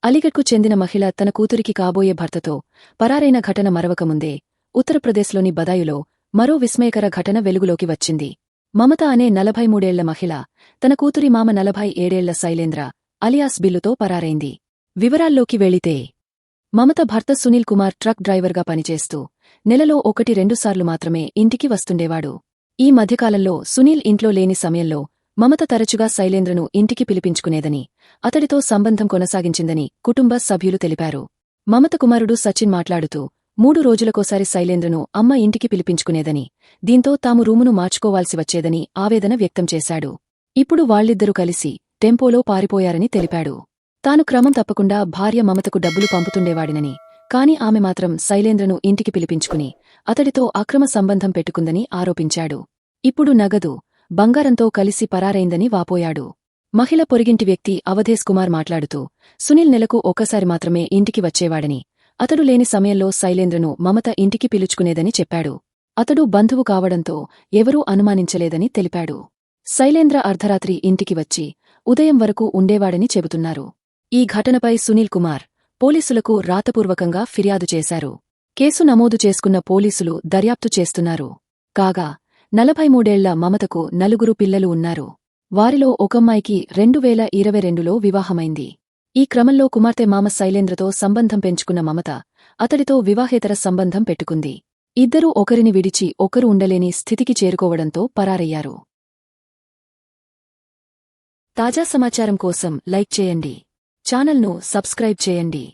అలీగఢ్కు చెందిన మహిళ తన కూతురికి కాబోయే భర్తతో పరారైన ఘటన మరవకముందే ఉత్తరప్రదేశ్లోని బదాయులో మరో విస్మయకర ఘటన వెలుగులోకి వచ్చింది. మమత అనే 43 మహిళ తన కూతురి మామ 47 శైలేంద్ర అలియాస్ బిల్లుతో పరారైంది. వివరాల్లోకి వెళితే మమత భర్త సునీల్ కుమార్ ట్రక్ డ్రైవర్గా పనిచేస్తూ నెలలో 1-2 సార్లు మాత్రమే ఇంటికి వస్తుండేవాడు. ఈ మధ్యకాలంలో సునీల్ ఇంట్లో లేని సమయంలో మమత తరచుగా శైలేంద్రను ఇంటికి పిలిపించుకునేదని, అతడితో సంబంధం కొనసాగించిందని కుటుంబ సభ్యులు తెలిపారు. మమత కుమారుడు సచిన్ మాట్లాడుతూ 3 రోజులకోసారి శైలేంద్రను అమ్మ ఇంటికి పిలిపించుకునేదని, దీంతో తాము రూమును మార్చుకోవాల్సి వచ్చేదని ఆవేదన వ్యక్తం చేశాడు. ఇప్పుడు వాళ్ళిద్దరూ కలిసి టెంపోలో పారిపోయారని తెలిపాడు. తాను క్రమం తప్పకుండా భార్య మమతకు డబ్బులు పంపుతుండేవాడినని, కాని ఆమె మాత్రం శైలేంద్రను ఇంటికి పిలిపించుకుని అతడితో అక్రమ సంబంధం పెట్టుకుందని ఆరోపించాడు. ఇప్పుడు నగదు, బంగారంతో కలిసి పరారైందని వాపోయాడు. మహిళ పొరిగింటి వ్యక్తి అవధేశ్ కుమార్ మాట్లాడుతూ సునీల్ నెలకు ఒక్కసారి మాత్రమే ఇంటికి వచ్చేవాడని, అతడు లేని సమయంలో శైలేంద్రను మమత ఇంటికి పిలుచుకునేదని చెప్పాడు. అతడు బంధువు కావడంతో ఎవరూ అనుమానించలేదని తెలిపాడు. శైలేంద్ర అర్ధరాత్రి ఇంటికి వచ్చి ఉదయం వరకు ఉండేవాడని చెబుతున్నారు. ఈ ఘటనపై సునీల్ కుమార్ పోలీసులకు రాతపూర్వకంగా ఫిర్యాదు చేశారు. కేసు నమోదు చేసుకున్న పోలీసులు దర్యాప్తు చేస్తున్నారు. కాగా 43 మమతకు 4 పిల్లలు ఉన్నారు. వారిలో ఒకమ్మాయికి 2022లో వివాహమైంది. ఈ క్రమంలో కుమార్తె మామ శైలేంద్రతో సంబంధం పెంచుకున్న మమత అతడితో వివాహేతర సంబంధం పెట్టుకుంది. ఇద్దరూ ఒకరిని విడిచి ఒకరు ఉండలేని స్థితికి చేరుకోవడంతో పరారయ్యారు. తాజా సమాచారం కోసం లైక్ చేయండి. ఛానల్ను సబ్స్క్రైబ్ చేయండి.